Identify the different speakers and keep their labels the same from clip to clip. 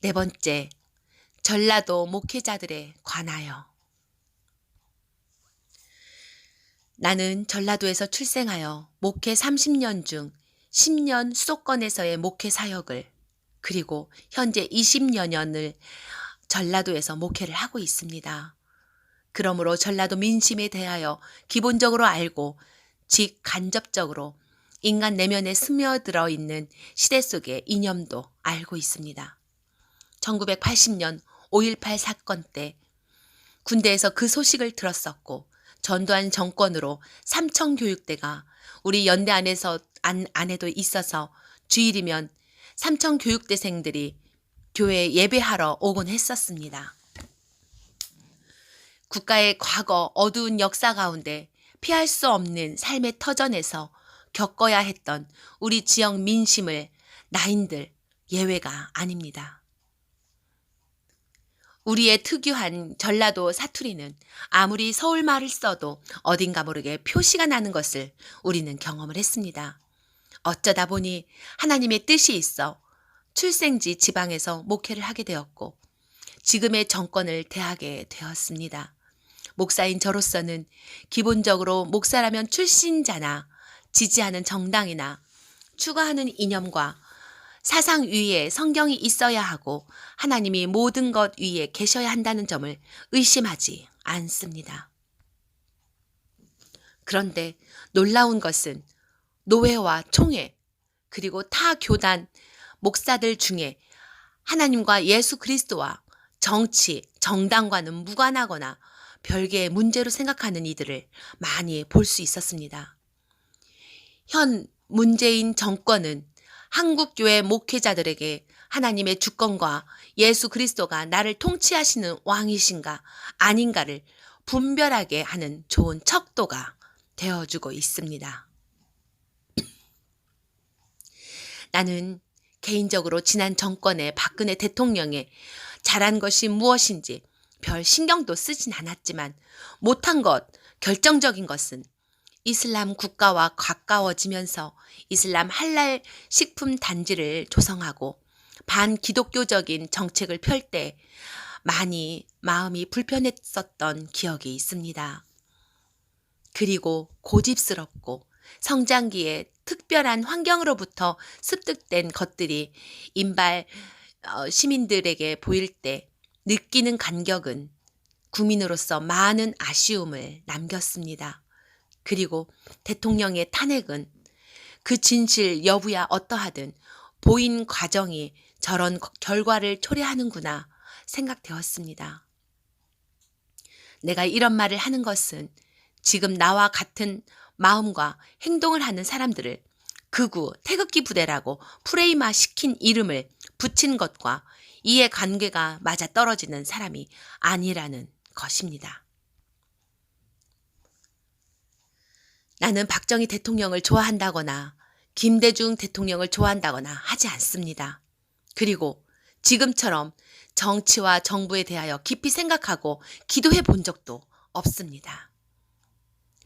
Speaker 1: 네 번째, 전라도 목회자들에 관하여. 나는 전라도에서 출생하여 목회 30년 중 10년 수도권에서의 목회 사역을, 그리고 현재 20여 년을 전라도에서 목회를 하고 있습니다. 그러므로 전라도 민심에 대하여 기본적으로 알고 직간접적으로 인간 내면에 스며들어 있는 시대 속의 이념도 알고 있습니다. 1980년 5.18 사건 때 군대에서 그 소식을 들었었고, 전두환 정권으로 삼청교육대가 우리 연대 안에도 있어서 주일이면 삼청교육대생들이 교회에 예배하러 오곤 했었습니다. 국가의 과거 어두운 역사 가운데 피할 수 없는 삶의 터전에서 겪어야 했던 우리 지역 민심을 나인들 예외가 아닙니다. 우리의 특유한 전라도 사투리는 아무리 서울말을 써도 어딘가 모르게 표시가 나는 것을 우리는 경험을 했습니다. 어쩌다 보니 하나님의 뜻이 있어 출생지 지방에서 목회를 하게 되었고, 지금의 정권을 대하게 되었습니다. 목사인 저로서는 기본적으로 목사라면 출신자나 지지하는 정당이나 추구하는 이념과 사상 위에 성경이 있어야 하고 하나님이 모든 것 위에 계셔야 한다는 점을 의심하지 않습니다. 그런데 놀라운 것은 노회와 총회, 그리고 타 교단 목사들 중에 하나님과 예수 그리스도와 정치, 정당과는 무관하거나 별개의 문제로 생각하는 이들을 많이 볼 수 있었습니다. 현 문재인 정권은 한국교회 목회자들에게 하나님의 주권과 예수 그리스도가 나를 통치하시는 왕이신가 아닌가를 분별하게 하는 좋은 척도가 되어주고 있습니다. 나는 개인적으로 지난 정권의 박근혜 대통령의 잘한 것이 무엇인지 별 신경도 쓰진 않았지만, 못한 것, 결정적인 것은 이슬람 국가와 가까워지면서 이슬람 할랄 식품 단지를 조성하고 반기독교적인 정책을 펼 때 많이 마음이 불편했었던 기억이 있습니다. 그리고 고집스럽고 성장기에 특별한 환경으로부터 습득된 것들이 인발 시민들에게 보일 때 느끼는 간격은 국민으로서 많은 아쉬움을 남겼습니다. 그리고 대통령의 탄핵은 그 진실 여부야 어떠하든 보인 과정이 저런 결과를 초래하는구나 생각되었습니다. 내가 이런 말을 하는 것은 지금 나와 같은 마음과 행동을 하는 사람들을 극우 태극기 부대라고 프레임화 시킨 이름을 붙인 것과 이해관계가 맞아떨어지는 사람이 아니라는 것입니다. 나는 박정희 대통령을 좋아한다거나 김대중 대통령을 좋아한다거나 하지 않습니다. 그리고 지금처럼 정치와 정부에 대하여 깊이 생각하고 기도해 본 적도 없습니다.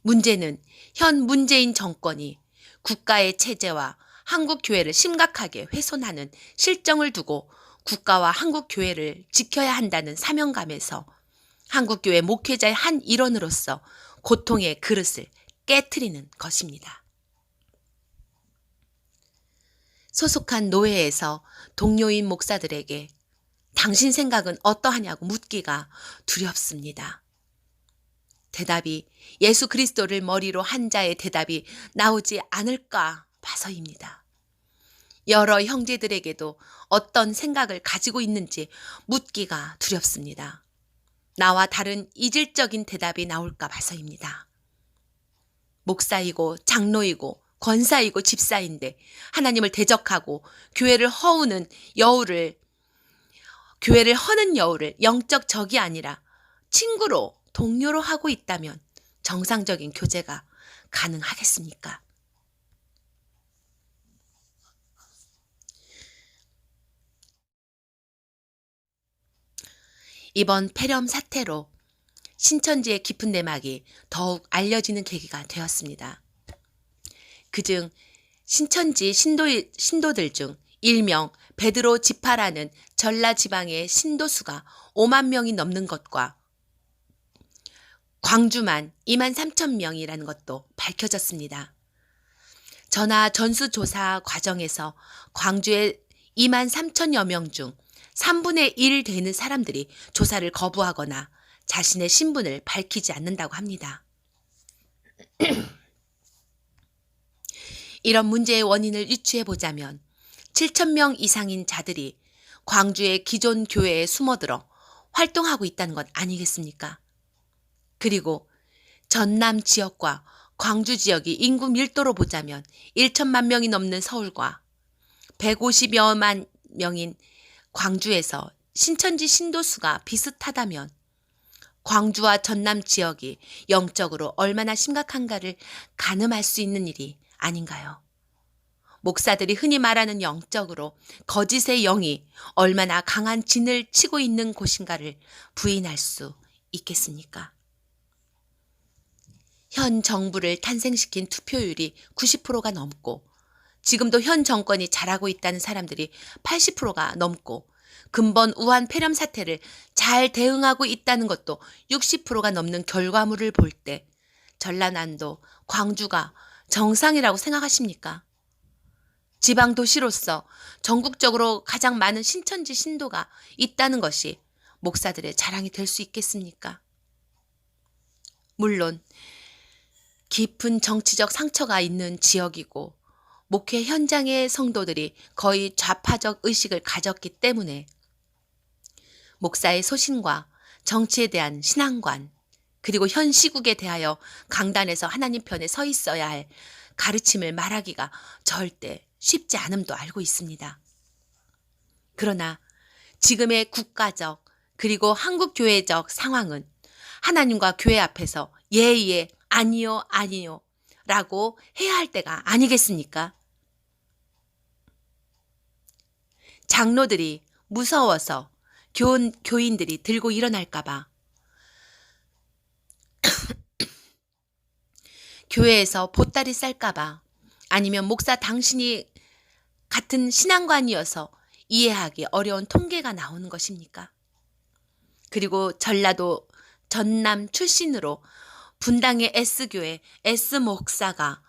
Speaker 1: 문제는 현 문재인 정권이 국가의 체제와 한국교회를 심각하게 훼손하는 실정을 두고 국가와 한국교회를 지켜야 한다는 사명감에서 한국교회 목회자의 한 일원으로서 고통의 그릇을 깨트리는 것입니다. 소속한 노회에서 동료인 목사들에게 당신 생각은 어떠하냐고 묻기가 두렵습니다. 대답이 예수 그리스도를 머리로 한 자의 대답이 나오지 않을까 봐서입니다. 여러 형제들에게도 어떤 생각을 가지고 있는지 묻기가 두렵습니다. 나와 다른 이질적인 대답이 나올까 봐서입니다. 목사이고 장로이고 권사이고 집사인데 하나님을 대적하고 교회를 허는 여우를 영적 적이 아니라 친구로 동료로 하고 있다면 정상적인 교제가 가능하겠습니까? 이번 폐렴 사태로 신천지의 깊은 내막이 더욱 알려지는 계기가 되었습니다. 그중 신천지 신도들 중 일명 베드로 지파라는 전라 지방의 신도수가 5만 명이 넘는 것과 광주만 2만 3천 명이라는 것도 밝혀졌습니다. 전하 전수조사 과정에서 광주의 2만 3천여 명 중 3분의 1 되는 사람들이 조사를 거부하거나 자신의 신분을 밝히지 않는다고 합니다. 이런 문제의 원인을 유추해보자면 7천 명 이상인 자들이 광주의 기존 교회에 숨어들어 활동하고 있다는 것 아니겠습니까? 그리고 전남 지역과 광주 지역이 인구 밀도로 보자면 1천만 명이 넘는 서울과 150여만 명인 광주에서 신천지 신도수가 비슷하다면 광주와 전남 지역이 영적으로 얼마나 심각한가를 가늠할 수 있는 일이 아닌가요? 목사들이 흔히 말하는 영적으로 거짓의 영이 얼마나 강한 진을 치고 있는 곳인가를 부인할 수 있겠습니까? 현 정부를 탄생시킨 투표율이 90%가 넘고 지금도 현 정권이 잘하고 있다는 사람들이 80%가 넘고 근본 우한 폐렴 사태를 잘 대응하고 있다는 것도 60%가 넘는 결과물을 볼 때 전라남도 광주가 정상이라고 생각하십니까? 지방 도시로서 전국적으로 가장 많은 신천지 신도가 있다는 것이 목사들의 자랑이 될 수 있겠습니까? 물론 깊은 정치적 상처가 있는 지역이고 목회 현장의 성도들이 거의 좌파적 의식을 가졌기 때문에 목사의 소신과 정치에 대한 신앙관 그리고 현 시국에 대하여 강단에서 하나님 편에 서 있어야 할 가르침을 말하기가 절대 쉽지 않음도 알고 있습니다. 그러나 지금의 국가적 그리고 한국교회적 상황은 하나님과 교회 앞에서 예, 아니요, 아니요 라고 해야 할 때가 아니겠습니까? 장로들이 무서워서 교인들이 들고 일어날까봐 교회에서 보따리 쌀까봐 아니면 목사 당신이 같은 신앙관이어서 이해하기 어려운 통계가 나오는 것입니까? 그리고 전라도 전남 출신으로 분당의 S교회 S목사가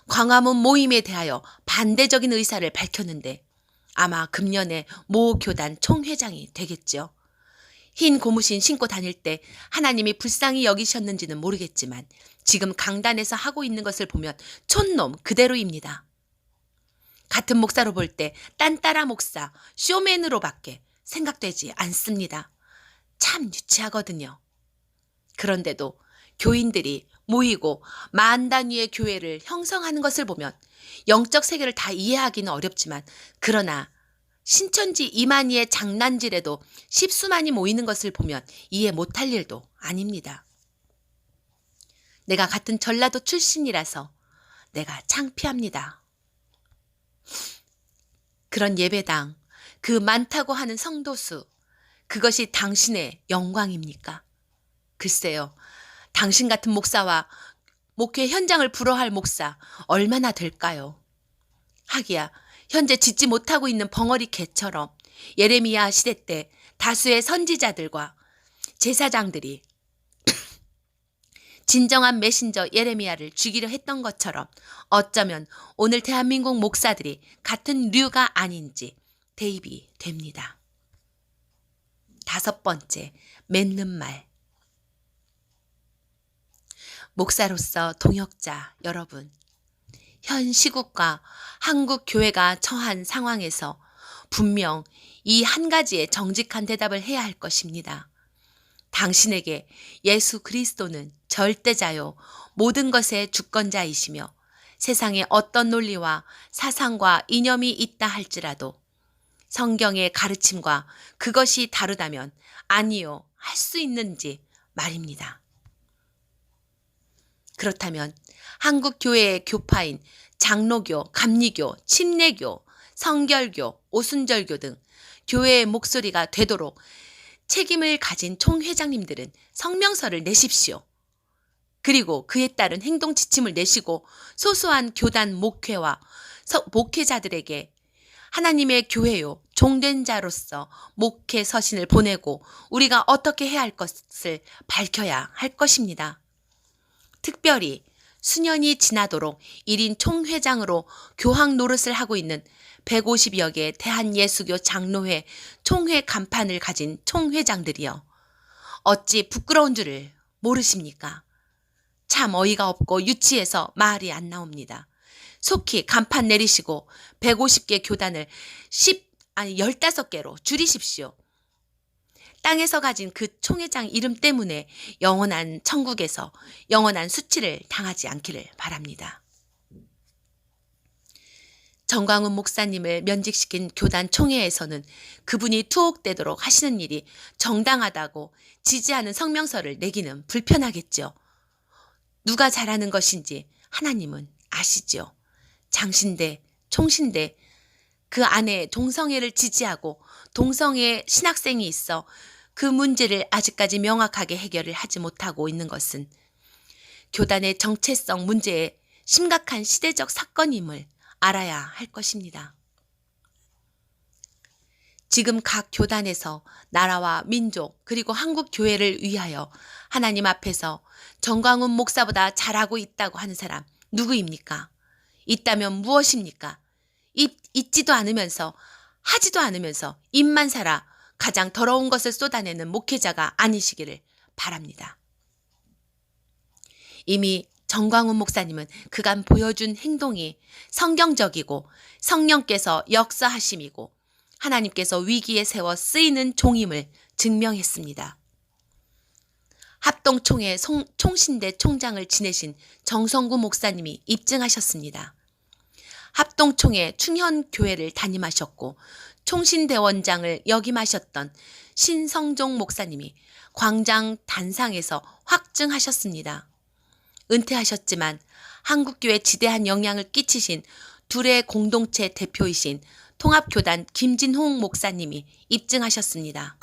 Speaker 1: 광화문 모임에 대하여 반대적인 의사를 밝혔는데 아마 금년에 모 교단 총회장이 되겠죠. 흰 고무신 신고 다닐 때 하나님이 불쌍히 여기셨는지는 모르겠지만 지금 강단에서 하고 있는 것을 보면 촌놈 그대로입니다. 같은 목사로 볼 때 딴따라 목사, 쇼맨으로밖에 생각되지 않습니다. 참 유치하거든요. 그런데도 교인들이 모이고 만 단위의 교회를 형성하는 것을 보면 영적 세계를 다 이해하기는 어렵지만 그러나 신천지 이만희의 장난질에도 십수만이 모이는 것을 보면 이해 못할 일도 아닙니다. 내가 같은 전라도 출신이라서 내가 창피합니다. 그런 예배당, 그 많다고 하는 성도수, 그것이 당신의 영광입니까? 글쎄요, 당신 같은 목사와 목회 현장을 불허할 목사 얼마나 될까요? 하기야 현재 짓지 못하고 있는 벙어리 개처럼 예레미야 시대 때 다수의 선지자들과 제사장들이 진정한 메신저 예레미야를 죽이려 했던 것처럼 어쩌면 오늘 대한민국 목사들이 같은 류가 아닌지 대입이 됩니다. 5번째, 맺는 말. 목사로서 동역자 여러분, 현 시국과 한국 교회가 처한 상황에서 분명 이 한 가지에 정직한 대답을 해야 할 것입니다. 당신에게 예수 그리스도는 절대자요 모든 것의 주권자이시며 세상에 어떤 논리와 사상과 이념이 있다 할지라도 성경의 가르침과 그것이 다르다면 아니요 할 수 있는지 말입니다. 그렇다면 한국 교회의 교파인 장로교, 감리교, 침례교, 성결교, 오순절교 등 교회의 목소리가 되도록 책임을 가진 총회장님들은 성명서를 내십시오. 그리고 그에 따른 행동 지침을 내시고 소소한 교단 목회와 목회자들에게 하나님의 교회요, 종된 자로서 목회 서신을 보내고 우리가 어떻게 해야 할 것을 밝혀야 할 것입니다. 특별히 수년이 지나도록 1인 총회장으로 교황 노릇을 하고 있는 150여 개 대한예수교 장로회 총회 간판을 가진 총회장들이여, 어찌 부끄러운 줄을 모르십니까? 참 어이가 없고 유치해서 말이 안 나옵니다. 속히 간판 내리시고 150개 교단을 15개로 줄이십시오. 땅에서 가진 그 총회장 이름 때문에 영원한 천국에서 영원한 수치를 당하지 않기를 바랍니다. 정광훈 목사님을 면직시킨 교단 총회에서는 그분이 투옥되도록 하시는 일이 정당하다고 지지하는 성명서를 내기는 불편하겠죠. 누가 잘하는 것인지 하나님은 아시죠. 장신대, 총신대, 그 안에 동성애를 지지하고 동성애 신학생이 있어 그 문제를 아직까지 명확하게 해결을 하지 못하고 있는 것은 교단의 정체성 문제의 심각한 시대적 사건임을 알아야 할 것입니다. 지금 각 교단에서 나라와 민족 그리고 한국 교회를 위하여 하나님 앞에서 정광훈 목사보다 잘하고 있다고 하는 사람 누구입니까? 있다면 무엇입니까? 있지도 않으면서 하지도 않으면서 입만 살아 가장 더러운 것을 쏟아내는 목회자가 아니시기를 바랍니다. 이미 정광훈 목사님은 그간 보여준 행동이 성경적이고 성령께서 역사하심이고 하나님께서 위기에 세워 쓰이는 종임을 증명했습니다. 합동총회 총신대 총장을 지내신 정성구 목사님이 입증하셨습니다. 합동총회 충현교회를 담임하셨고 총신대원장을 역임하셨던 신성종 목사님이 광장 단상에서 확증하셨습니다. 은퇴하셨지만 한국교회에 지대한 영향을 끼치신 둘의 공동체 대표이신 통합교단 김진홍 목사님이 입증하셨습니다.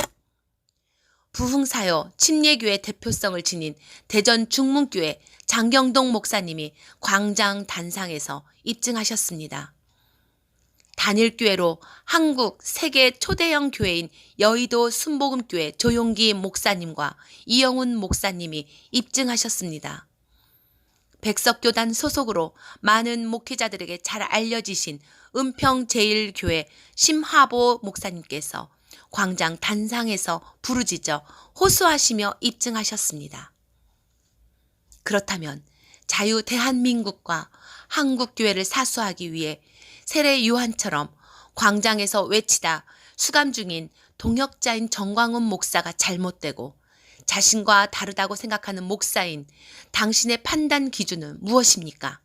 Speaker 1: 부흥사요 침례교회 대표성을 지닌 대전 중문교회 장경동 목사님이 광장 단상에서 입증하셨습니다. 단일교회로 한국 세계 초대형 교회인 여의도 순복음교회 조용기 목사님과 이영훈 목사님이 입증하셨습니다. 백석교단 소속으로 많은 목회자들에게 잘 알려지신 은평제일교회 심화보 목사님께서 광장 단상에서 부르짖어 호소하시며 입증하셨습니다. 그렇다면 자유 대한민국과 한국교회를 사수하기 위해 세례 요한처럼 광장에서 외치다 수감 중인 동역자인 정광훈 목사가 잘못되고 자신과 다르다고 생각하는 목사인 당신의 판단 기준은 무엇입니까?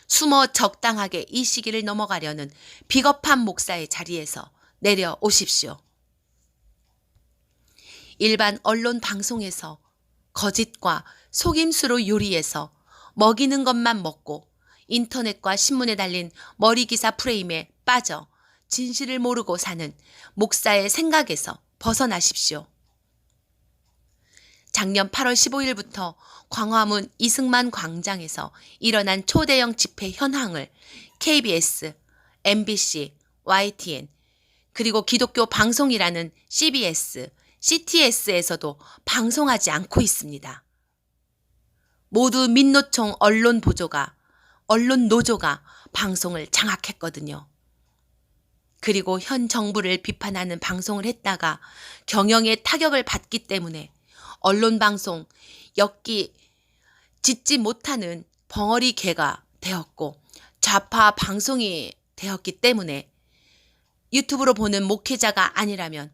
Speaker 1: 숨어 적당하게 이 시기를 넘어가려는 비겁한 목사의 자리에서 내려오십시오. 일반 언론 방송에서 거짓과 속임수로 요리해서 먹이는 것만 먹고 인터넷과 신문에 달린 머리기사 프레임에 빠져 진실을 모르고 사는 목사의 생각에서 벗어나십시오. 작년 8월 15일부터 광화문 이승만 광장에서 일어난 초대형 집회 현황을 KBS, MBC, YTN, 그리고 기독교 방송이라는 CBS, CTS에서도 방송하지 않고 있습니다. 모두 민노총 언론노조가 방송을 장악했거든요. 그리고 현 정부를 비판하는 방송을 했다가 경영에 타격을 받기 때문에 언론방송 짓지 못하는 벙어리 개가 되었고 좌파 방송이 되었기 때문에 유튜브로 보는 목회자가 아니라면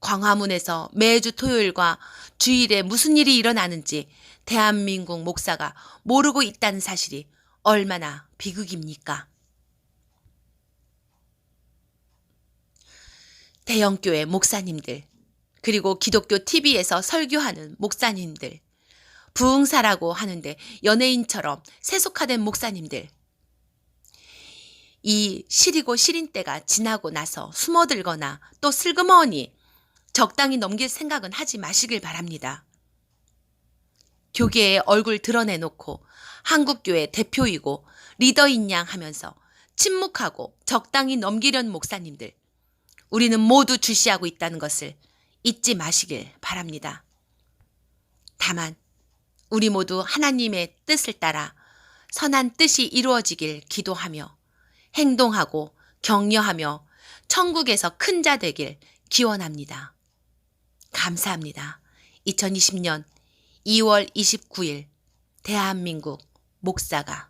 Speaker 1: 광화문에서 매주 토요일과 주일에 무슨 일이 일어나는지 대한민국 목사가 모르고 있다는 사실이 얼마나 비극입니까? 대형교회 목사님들, 그리고 기독교 TV에서 설교하는 목사님들, 부흥사라고 하는데 연예인처럼 세속화된 목사님들, 이 시리고 시린 때가 지나고 나서 숨어들거나 또 슬그머니 적당히 넘길 생각은 하지 마시길 바랍니다. 교계의 얼굴 드러내놓고 한국교회 대표이고 리더인 양 하면서 침묵하고 적당히 넘기려는 목사님들, 우리는 모두 주시하고 있다는 것을 잊지 마시길 바랍니다. 다만 우리 모두 하나님의 뜻을 따라 선한 뜻이 이루어지길 기도하며 행동하고 격려하며 천국에서 큰 자 되길 기원합니다. 감사합니다. 2020년 2월 29일 대한민국 목사가